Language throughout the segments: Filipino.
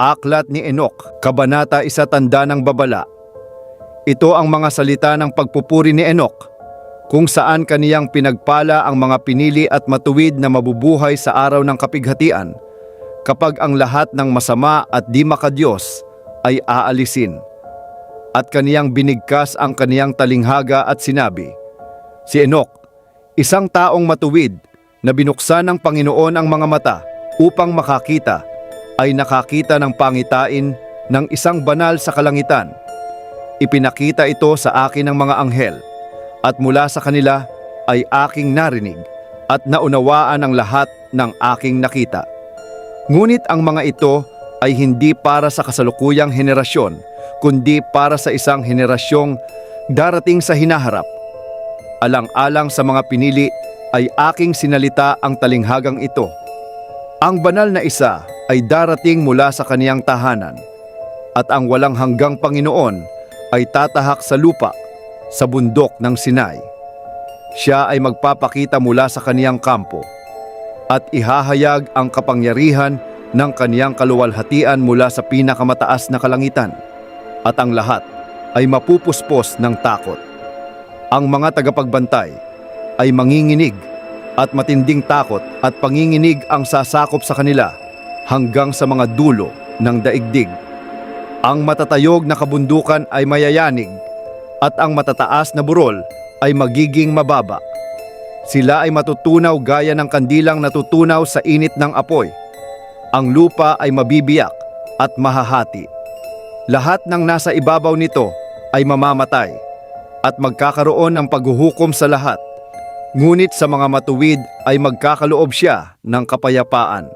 Aklat ni Enoch, Kabanata 1, Tanda ng Babala. Ito ang mga salita ng pagpupuri ni Enoch, kung saan kaniyang pinagpala ang mga pinili at matuwid na mabubuhay sa araw ng kapighatian, kapag ang lahat ng masama at di makadiyos ay aalisin. At kaniyang binigkas ang kaniyang talinghaga at sinabi, si Enoch, isang taong matuwid na binuksan ng Panginoon ang mga mata upang makakita, ay nakakita ng pangitain ng isang banal sa kalangitan. Ipinakita ito sa akin ng mga anghel, at mula sa kanila ay aking narinig at naunawaan ang lahat ng aking nakita. Ngunit ang mga ito ay hindi para sa kasalukuyang henerasyon, kundi para sa isang henerasyong darating sa hinaharap. Alang-alang sa mga pinili ay aking sinalita ang talinghagang ito. Ang banal na isa ay darating mula sa kaniyang tahanan, at ang walang hanggang Panginoon ay tatahak sa lupa, sa bundok ng Sinai. Siya ay magpapakita mula sa kaniyang kampo, at ihahayag ang kapangyarihan ng kaniyang kaluwalhatian mula sa pinakamataas na kalangitan, at ang lahat ay mapupuspos ng takot. Ang mga tagapagbantay ay manginginig, at matinding takot at panginginig ang sasakop sa kanila hanggang sa mga dulo ng daigdig. Ang matatayog na kabundukan ay mayayanig, at ang matataas na burol ay magiging mababa. Sila ay matutunaw gaya ng kandilang natutunaw sa init ng apoy. Ang lupa ay mabibiyak at mahahati. Lahat ng nasa ibabaw nito ay mamamatay, at magkakaroon ng paghuhukom sa lahat. Ngunit sa mga matuwid ay magkakaloob siya ng kapayapaan.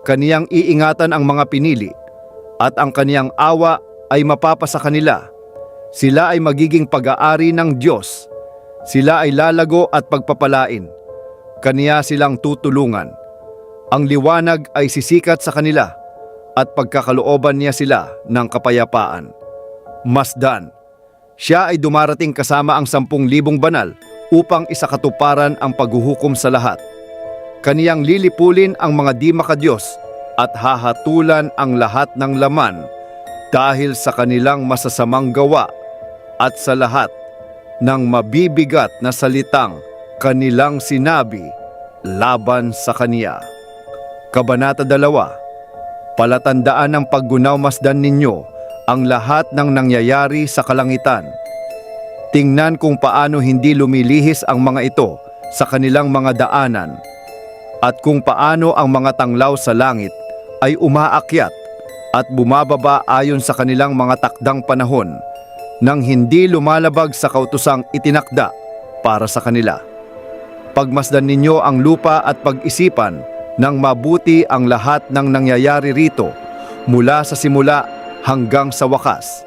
Kaniyang iingatan ang mga pinili, at ang kaniyang awa ay mapapasa kanila. Sila ay magiging pag-aari ng Diyos. Sila ay lalago at pagpapalain. Kaniya silang tutulungan. Ang liwanag ay sisikat sa kanila, at pagkakalooban niya sila ng kapayapaan. Masdan, siya ay dumarating kasama ang 10,000 banal upang isakatuparan ang paghuhukom sa lahat. Kaniyang lilipulin ang mga di makadiyos at hahatulan ang lahat ng laman dahil sa kanilang masasamang gawa at sa lahat ng mabibigat na salitang kanilang sinabi laban sa kaniya. Kabanata 2. Palatandaan ng paggunaw masdan ninyo ang lahat ng nangyayari sa kalangitan. Tingnan kung paano hindi lumilihis ang mga ito sa kanilang mga daanan, at kung paano ang mga tanglaw sa langit ay umaakyat at bumababa ayon sa kanilang mga takdang panahon, nang hindi lumalabag sa kautusang itinakda para sa kanila. Pagmasdan ninyo ang lupa at pag-isipan ng mabuti ang lahat ng nangyayari rito mula sa simula hanggang sa wakas.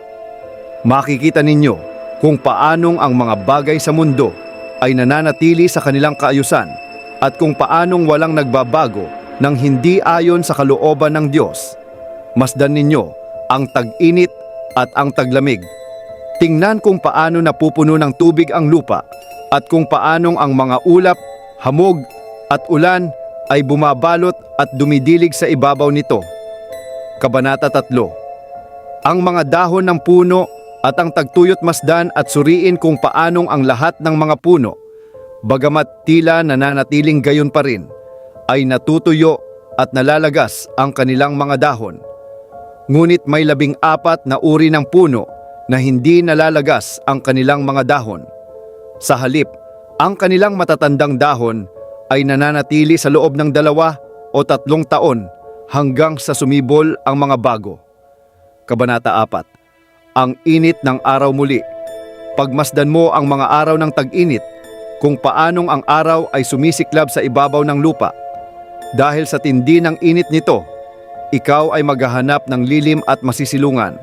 Makikita ninyo kung paanong ang mga bagay sa mundo ay nananatili sa kanilang kaayusan, at kung paanong walang nagbabago ng hindi ayon sa kalooban ng Diyos. Masdan ninyo ang tag-init at ang taglamig. Tingnan kung paano napupuno ng tubig ang lupa, at kung paanong ang mga ulap, hamog at ulan ay bumabalot at dumidilig sa ibabaw nito. Kabanata 3. Ang mga dahon ng puno at ang tagtuyot masdan at suriin kung paanong ang lahat ng mga puno, bagamat tila nananatiling gayon pa rin, ay natutuyo at nalalagas ang kanilang mga dahon. Ngunit may 14 na uri ng puno na hindi nalalagas ang kanilang mga dahon. Sa halip, ang kanilang matatandang dahon ay nananatili sa loob ng 2 o 3 taon hanggang sa sumibol ang mga bago. Kabanata 4. Ang init ng araw muli. Pagmasdan mo ang mga araw ng tag-init, kung paanong ang araw ay sumisiklab sa ibabaw ng lupa. Dahil sa tindi ng init nito, ikaw ay maghahanap ng lilim at masisilungan.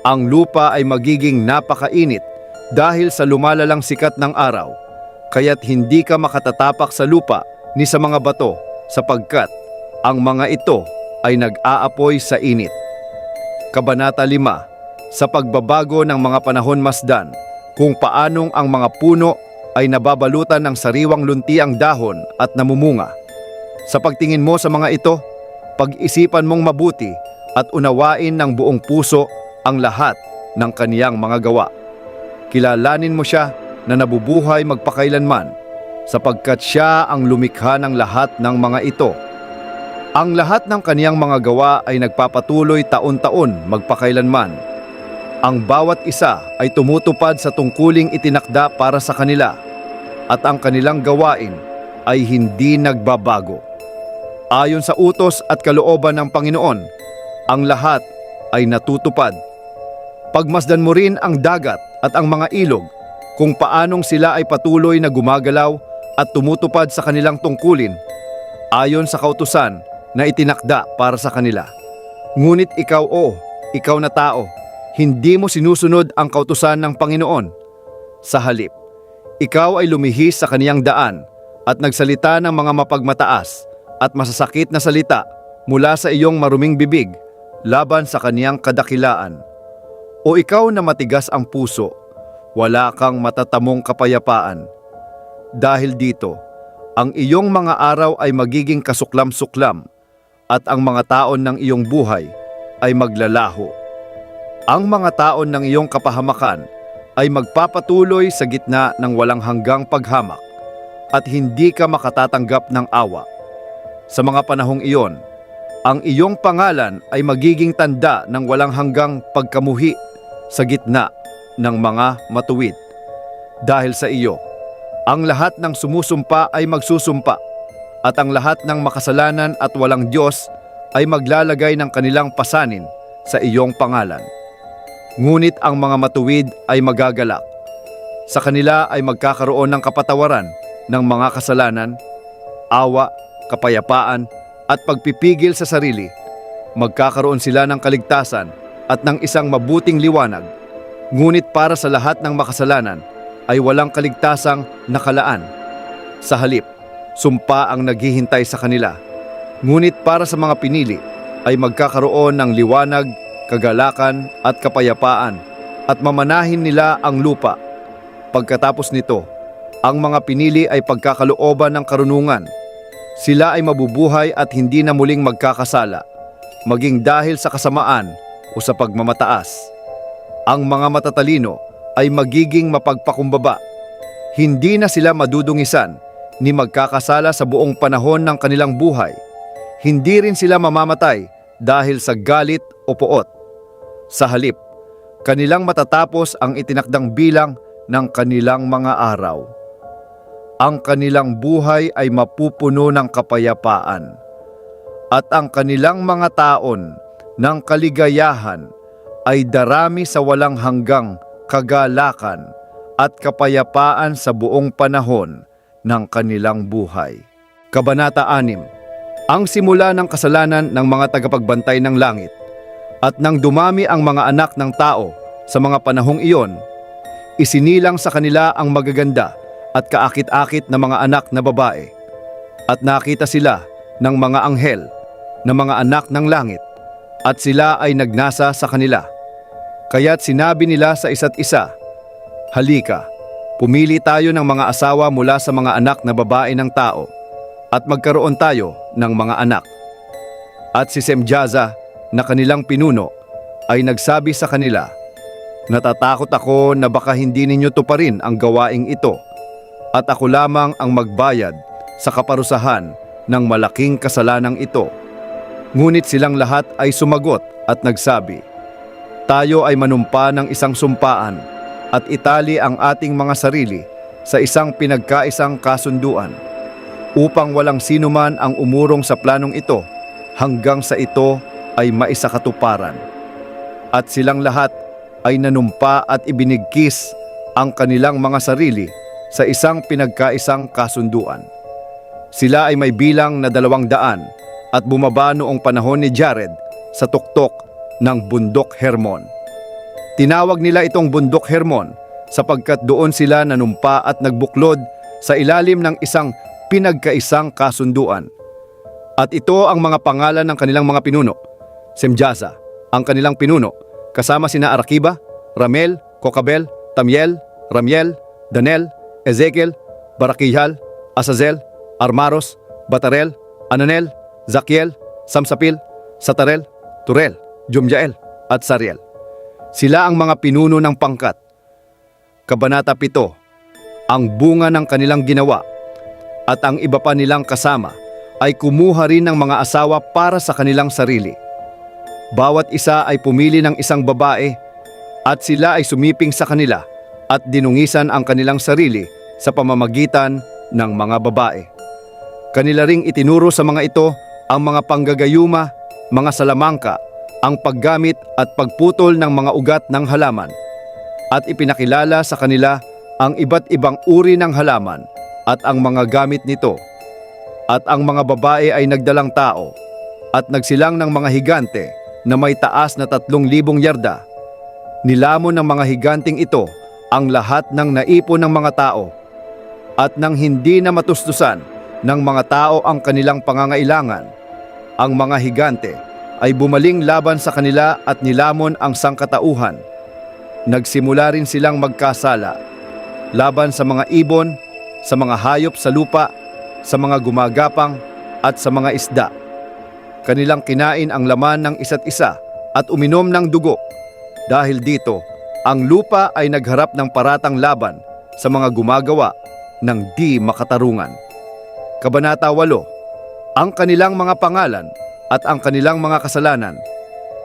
Ang lupa ay magiging napakainit dahil sa lumalalang sikat ng araw, kaya't hindi ka makatatapak sa lupa ni sa mga bato, sapagkat ang mga ito ay nag-aapoy sa init. Kabanata 5. Sa pagbabago ng mga panahon masdan, kung paanong ang mga puno ay nababalutan ng sariwang lunti ang dahon at namumunga. Sa pagtingin mo sa mga ito, pag-isipan mong mabuti at unawain ng buong puso ang lahat ng kaniyang mga gawa. Kilalanin mo siya na nabubuhay magpakailanman, sapagkat siya ang lumikha ng lahat ng mga ito. Ang lahat ng kaniyang mga gawa ay nagpapatuloy taon-taon magpakailanman. Ang bawat isa ay tumutupad sa tungkuling itinakda para sa kanila, at ang kanilang gawain ay hindi nagbabago. Ayon sa utos at kalooban ng Panginoon, ang lahat ay natutupad. Pagmasdan mo rin ang dagat at ang mga ilog, kung paanong sila ay patuloy na gumagalaw at tumutupad sa kanilang tungkulin, ayon sa kautusan na itinakda para sa kanila. Ngunit ikaw, ikaw na tao, hindi mo sinusunod ang kautusan ng Panginoon. Sa halip, ikaw ay lumihis sa kaniyang daan at nagsalita ng mga mapagmataas at masasakit na salita mula sa iyong maruming bibig laban sa kaniyang kadakilaan. O ikaw na matigas ang puso, wala kang matatamong kapayapaan. Dahil dito, ang iyong mga araw ay magiging kasuklam-suklam at ang mga taon ng iyong buhay ay maglalaho. Ang mga taon ng iyong kapahamakan ay magpapatuloy sa gitna ng walang hanggang paghamak at hindi ka makatatanggap ng awa. Sa mga panahong iyon, ang iyong pangalan ay magiging tanda ng walang hanggang pagkamuhi sa gitna ng mga matuwid. Dahil sa iyo, ang lahat ng sumusumpa ay magsusumpa, at ang lahat ng makasalanan at walang Diyos ay maglalagay ng kanilang pasanin sa iyong pangalan. Ngunit ang mga matuwid ay magagalak. Sa kanila ay magkakaroon ng kapatawaran ng mga kasalanan, awa, kapayapaan, at pagpipigil sa sarili. Magkakaroon sila ng kaligtasan at ng isang mabuting liwanag. Ngunit para sa lahat ng makasalanan ay walang kaligtasang nakalaan. Sa halip, sumpa ang naghihintay sa kanila. Ngunit para sa mga pinili ay magkakaroon ng liwanag, kagalakan at kapayapaan, at mamanahin nila ang lupa. Pagkatapos nito, ang mga pinili ay pagkakalooban ng karunungan. Sila ay mabubuhay at hindi na muling magkakasala, maging dahil sa kasamaan o sa pagmamataas. Ang mga matatalino ay magiging mapagpakumbaba. Hindi na sila madudungisan ni magkakasala sa buong panahon ng kanilang buhay. Hindi rin sila mamamatay dahil sa galit o poot. Sa halip, kanilang matatapos ang itinakdang bilang ng kanilang mga araw. Ang kanilang buhay ay mapupuno ng kapayapaan, at ang kanilang mga taon ng kaligayahan ay darami sa walang hanggang kagalakan at kapayapaan sa buong panahon ng kanilang buhay. Kabanata 6. Ang simula ng kasalanan ng mga tagapagbantay ng langit, at nang dumami ang mga anak ng tao sa mga panahong iyon, isinilang sa kanila ang magaganda at kaakit-akit na mga anak na babae, at nakita sila ng mga anghel na mga anak ng langit, at sila ay nagnasa sa kanila. Kaya't sinabi nila sa isa't isa, "Halika, pumili tayo ng mga asawa mula sa mga anak na babae ng tao, at magkaroon tayo ng mga anak." At si Semjaza na kanilang pinuno ay nagsabi sa kanila, "Natatakot ako na baka hindi ninyo tuparin ang gawaing ito, at ako lamang ang magbayad sa kaparusahan ng malaking kasalanang ito." Ngunit silang lahat ay sumagot at nagsabi, "Tayo ay manumpa ng isang sumpaan at itali ang ating mga sarili sa isang pinagkaisang kasunduan, upang walang sinuman ang umurong sa planong ito hanggang sa ito ay maisakatuparan." At silang lahat ay nanumpa at ibinigkis ang kanilang mga sarili sa isang pinagkaisang kasunduan. Sila ay may bilang na 200 at bumaba noong panahon ni Jared sa tuktok ng bundok Hermon. Tinawag nila itong bundok Hermon sapagkat doon sila nanumpa at nagbuklod sa ilalim ng isang pinagkaisang kasunduan. At ito ang mga pangalan ng kanilang mga pinuno: Semjaza, ang kanilang pinuno, kasama sina Arakiba, Ramel, Kokabel, Tamiel, Ramiel, Danel, Ezekiel, Barakihal, Asazel, Armaros, Batarel, Ananel, Zakiel, Samsapil, Satarel, Turel, Jumjael, at Sariel. Sila ang mga pinuno ng pangkat. Kabanata 7. Ang bunga ng kanilang ginawa at ang iba pa nilang kasama ay kumuha rin ng mga asawa para sa kanilang sarili. Bawat isa ay pumili ng isang babae at sila ay sumiping sa kanila at dinungisan ang kanilang sarili sa pamamagitan ng mga babae. Kanila ring itinuro sa mga ito ang mga panggagayuma, mga salamangka, ang paggamit at pagputol ng mga ugat ng halaman, at ipinakilala sa kanila ang iba't ibang uri ng halaman at ang mga gamit nito. At ang mga babae ay nagdalang tao at nagsilang ng mga higante na may taas na 3,000 yarda. Nilamon ng mga higanting ito ang lahat ng naipon ng mga tao, at nang hindi na matustusan ng mga tao ang kanilang pangangailangan, ang mga higante ay bumaling laban sa kanila at nilamon ang sangkatauhan. Nagsimula rin silang magkasala laban sa mga ibon, sa mga hayop sa lupa, sa mga gumagapang at sa mga isda. Kanilang kinain ang laman ng isa't isa at uminom ng dugo. Dahil dito, ang lupa ay nagharap ng paratang laban sa mga gumagawa ng di makatarungan. Kabanata 8. Ang kanilang mga pangalan at ang kanilang mga kasalanan.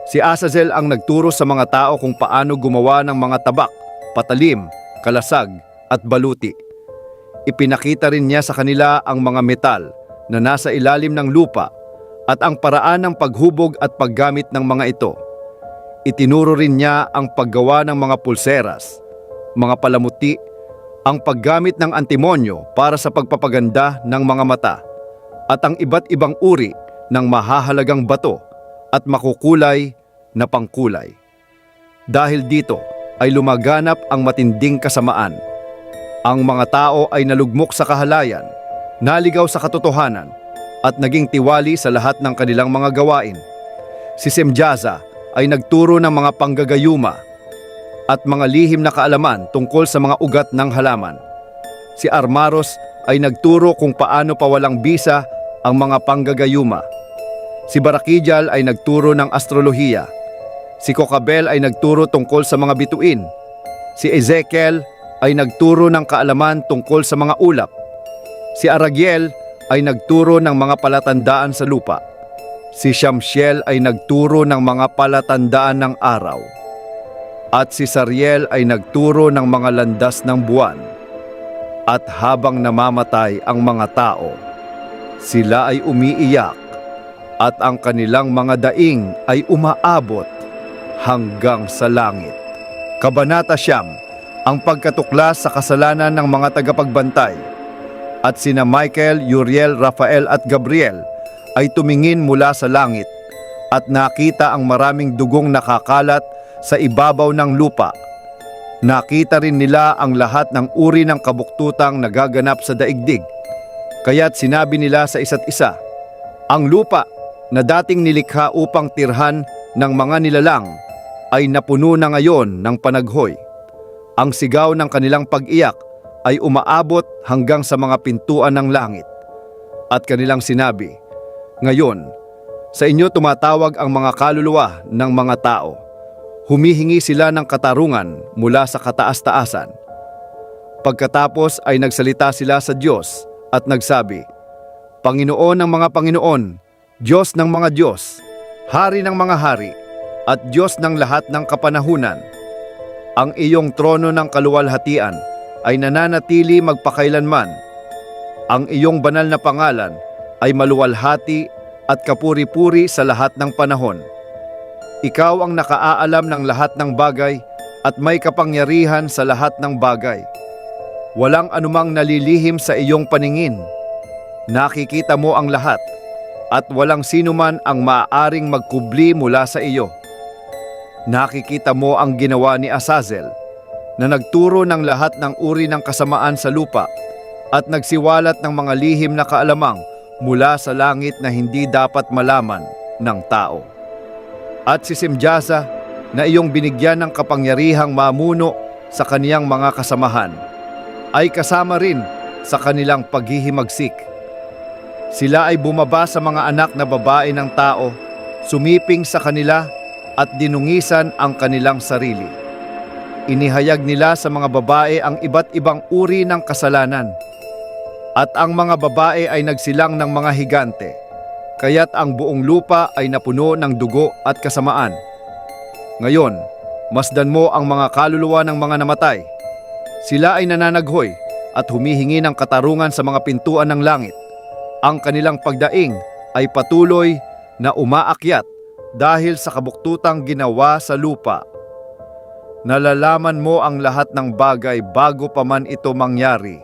Si Azazel ang nagturo sa mga tao kung paano gumawa ng mga tabak, patalim, kalasag at baluti. Ipinakita rin niya sa kanila ang mga metal na nasa ilalim ng lupa at ang paraan ng paghubog at paggamit ng mga ito. Itinuro rin niya ang paggawa ng mga pulseras, mga palamuti, ang paggamit ng antimonyo para sa pagpapaganda ng mga mata, at ang iba't ibang uri ng mahahalagang bato at makukulay na pangkulay. Dahil dito ay lumaganap ang matinding kasamaan. Ang mga tao ay nalugmok sa kahalayan, naligaw sa katotohanan, at naging tiwali sa lahat ng kanilang mga gawain. Si Semjaza ay nagturo ng mga panggagayuma at mga lihim na kaalaman tungkol sa mga ugat ng halaman. Si Armaros ay nagturo kung paano pawalang bisa ang mga panggagayuma. Si Barakijal ay nagturo ng astrolohiya. Si Kokabel ay nagturo tungkol sa mga bituin. Si Ezekiel ay nagturo ng kaalaman tungkol sa mga ulap. Si Aragiel ay nagturo ng mga palatandaan sa lupa. Si Shamsiel ay nagturo ng mga palatandaan ng araw. At si Sariel ay nagturo ng mga landas ng buwan. At habang namamatay ang mga tao, sila ay umiiyak, at ang kanilang mga daing ay umaabot hanggang sa langit. Kabanata 9. Ang pagkatuklas sa kasalanan ng mga tagapagbantay. At sina Michael, Uriel, Rafael at Gabriel ay tumingin mula sa langit at nakita ang maraming dugong nakakalat sa ibabaw ng lupa. Nakita rin nila ang lahat ng uri ng kabuktutang nagaganap sa daigdig. Kaya't sinabi nila sa isa't isa, ang lupa na dating nilikha upang tirhan ng mga nilalang ay napuno na ngayon ng panaghoy. Ang sigaw ng kanilang pag-iyak ay umaabot hanggang sa mga pintuan ng langit. At kanilang sinabi, ngayon, sa inyo tumatawag ang mga kaluluwa ng mga tao. Humihingi sila ng katarungan mula sa kataas-taasan. Pagkatapos ay nagsalita sila sa Diyos at nagsabi, Panginoon ng mga Panginoon, Diyos ng mga Diyos, Hari ng mga hari, at Diyos ng lahat ng kapanahunan. Ang iyong trono ng kaluwalhatian ay nananatili magpakailanman. Ang iyong banal na pangalan ay maluwalhati at kapuri-puri sa lahat ng panahon. Ikaw ang nakaaalam ng lahat ng bagay at may kapangyarihan sa lahat ng bagay. Walang anumang nalilihim sa iyong paningin. Nakikita mo ang lahat at walang sinuman ang maaaring magkubli mula sa iyo. Nakikita mo ang ginawa ni Azazel, na nagturo ng lahat ng uri ng kasamaan sa lupa at nagsiwalat ng mga lihim na kaalamang mula sa langit na hindi dapat malaman ng tao. At si Semjaza, na iyong binigyan ng kapangyarihang mamuno sa kaniyang mga kasamahan, ay kasama rin sa kanilang paghihimagsik. Sila ay bumaba sa mga anak na babae ng tao, sumiping sa kanila at dinungisan ang kanilang sarili. Inihayag nila sa mga babae ang iba't ibang uri ng kasalanan. At ang mga babae ay nagsilang ng mga higante, kaya't ang buong lupa ay napuno ng dugo at kasamaan. Ngayon, masdan mo ang mga kaluluwa ng mga namatay. Sila ay nananaghoy at humihingi ng katarungan sa mga pintuan ng langit. Ang kanilang pagdaing ay patuloy na umaakyat dahil sa kabuktutang ginawa sa lupa. Nalalaman mo ang lahat ng bagay bago pa man ito mangyari.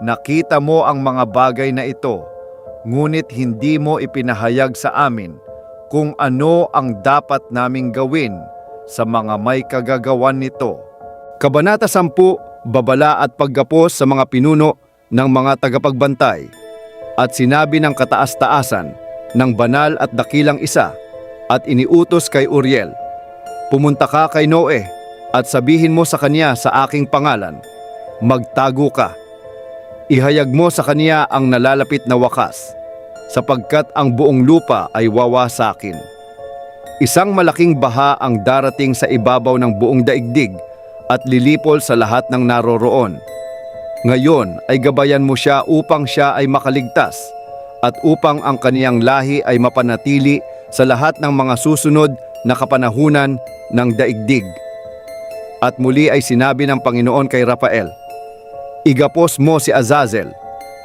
Nakita mo ang mga bagay na ito, ngunit hindi mo ipinahayag sa amin kung ano ang dapat naming gawin sa mga may kagagawan nito. Kabanata 10, Babala at Paggapos sa mga pinuno ng mga tagapagbantay. At sinabi ng kataas-taasan ng banal at dakilang isa at iniutos kay Uriel, pumunta ka kay Noe at sabihin mo sa kanya sa aking pangalan, magtago ka. Ihayag mo sa kanya ang nalalapit na wakas, sapagkat ang buong lupa ay wawasakin. Isang malaking baha ang darating sa ibabaw ng buong daigdig at lilipol sa lahat ng naroroon. Ngayon ay gabayan mo siya upang siya ay makaligtas at upang ang kaniyang lahi ay mapanatili sa lahat ng mga susunod na kapanahunan ng daigdig. At muli ay sinabi ng Panginoon kay Rafael, igapos mo si Azazel,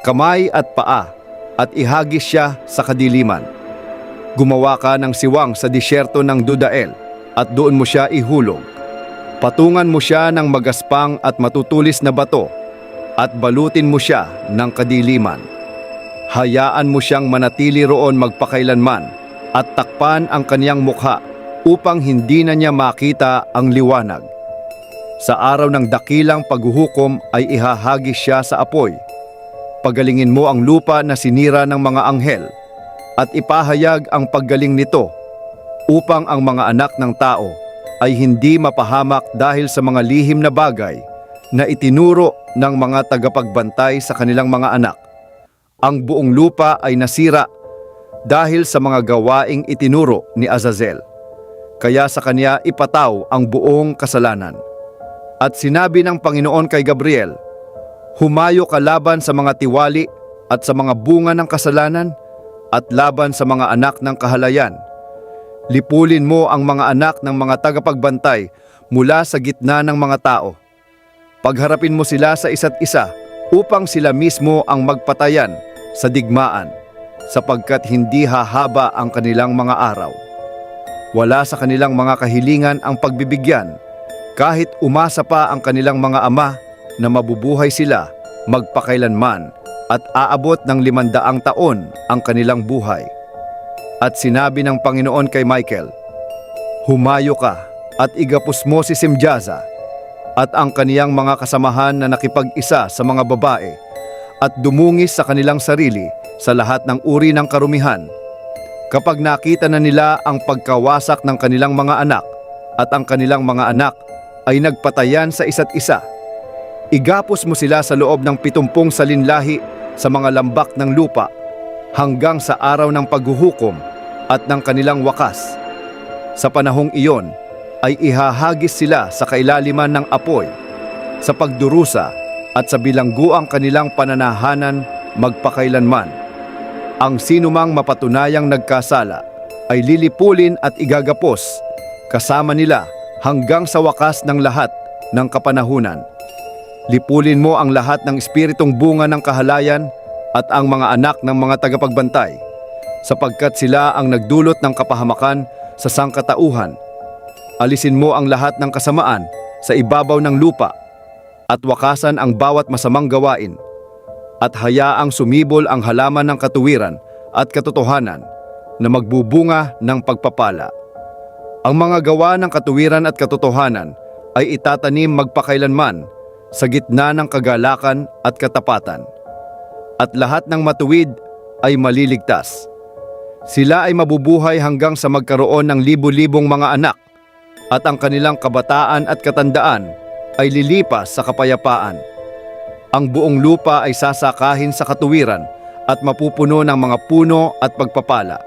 kamay at paa, at ihagis siya sa kadiliman. Gumawa ka ng siwang sa disyerto ng Dudael, at doon mo siya ihulog. Patungan mo siya ng magaspang at matutulis na bato, at balutin mo siya ng kadiliman. Hayaan mo siyang manatili roon magpakailanman, at takpan ang kaniyang mukha, upang hindi na niya makita ang liwanag. Sa araw ng dakilang paghuhukom ay ihahagis siya sa apoy. Pagalingin mo ang lupa na sinira ng mga anghel at ipahayag ang paggaling nito upang ang mga anak ng tao ay hindi mapahamak dahil sa mga lihim na bagay na itinuro ng mga tagapagbantay sa kanilang mga anak. Ang buong lupa ay nasira dahil sa mga gawaing itinuro ni Azazel. Kaya sa kanya ipataw ang buong kasalanan. At sinabi ng Panginoon kay Gabriel, humayo ka laban sa mga tiwali at sa mga bunga ng kasalanan at laban sa mga anak ng kahalayan. Lipulin mo ang mga anak ng mga tagapagbantay mula sa gitna ng mga tao. Pagharapin mo sila sa isa't isa upang sila mismo ang magpatayan sa digmaan, sapagkat hindi hahaba ang kanilang mga araw. Wala sa kanilang mga kahilingan ang pagbibigyan, kahit umasa pa ang kanilang mga ama na mabubuhay sila magpakailanman at aabot ng 500 taon ang kanilang buhay. At sinabi ng Panginoon kay Michael, humayo ka at igapos mo si Simjaza at ang kaniyang mga kasamahan na nakipag-isa sa mga babae at dumungis sa kanilang sarili sa lahat ng uri ng karumihan. Kapag nakita na nila ang pagkawasak ng kanilang mga anak at ang kanilang mga anak ay nagpatayan sa isa't isa, igapos mo sila sa loob ng 70 salinlahi sa mga lambak ng lupa hanggang sa araw ng paghuhukom at ng kanilang wakas. Sa panahong iyon ay ihahagis sila sa kailaliman ng apoy, sa pagdurusa at sa bilangguang kanilang pananahanan magpakailanman. Ang sinumang mapatunayang nagkasala ay lilipulin at igagapos kasama nila hanggang sa wakas ng lahat ng kapanahunan. Lipulin mo ang lahat ng espiritong bunga ng kahalayan at ang mga anak ng mga tagapagbantay, sapagkat sila ang nagdulot ng kapahamakan sa sangkatauhan. Alisin mo ang lahat ng kasamaan sa ibabaw ng lupa at wakasan ang bawat masamang gawain, at hayaang sumibol ang halaman ng katuwiran at katotohanan na magbubunga ng pagpapala. Ang mga gawa ng katuwiran at katotohanan ay itatanim magpakailanman sa gitna ng kagalakan at katapatan. At lahat ng matuwid ay maliligtas. Sila ay mabubuhay hanggang sa magkaroon ng libu-libong mga anak, at ang kanilang kabataan at katandaan ay lilipas sa kapayapaan. Ang buong lupa ay sasakahin sa katuwiran at mapupuno ng mga puno at pagpapala.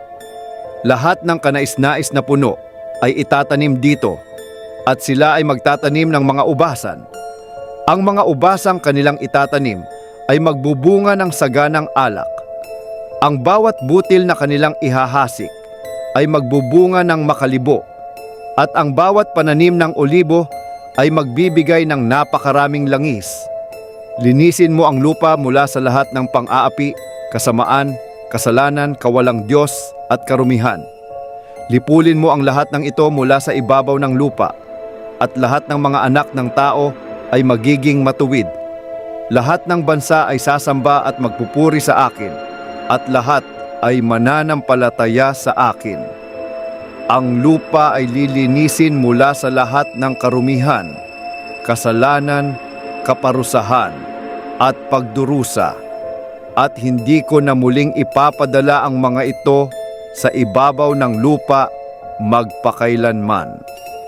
Lahat ng kanais-nais na puno ay itatanim dito at sila ay magtatanim ng mga ubasan. Ang mga ubasang kanilang itatanim ay magbubunga ng saganang alak. Ang bawat butil na kanilang ihahasik ay magbubunga ng makalibo at ang bawat pananim ng olibo ay magbibigay ng napakaraming langis. Linisin mo ang lupa mula sa lahat ng pang-aapi, kasamaan, kasalanan, kawalang Diyos at karumihan. Lipulin mo ang lahat ng ito mula sa ibabaw ng lupa at lahat ng mga anak ng tao ay magiging matuwid. Lahat ng bansa ay sasamba at magpupuri sa akin at lahat ay mananampalataya sa akin. Ang lupa ay lilinisin mula sa lahat ng karumihan, kasalanan, kaparusahan at pagdurusa at hindi ko na muling ipapadala ang mga ito sa ibabaw ng lupa magpakailanman.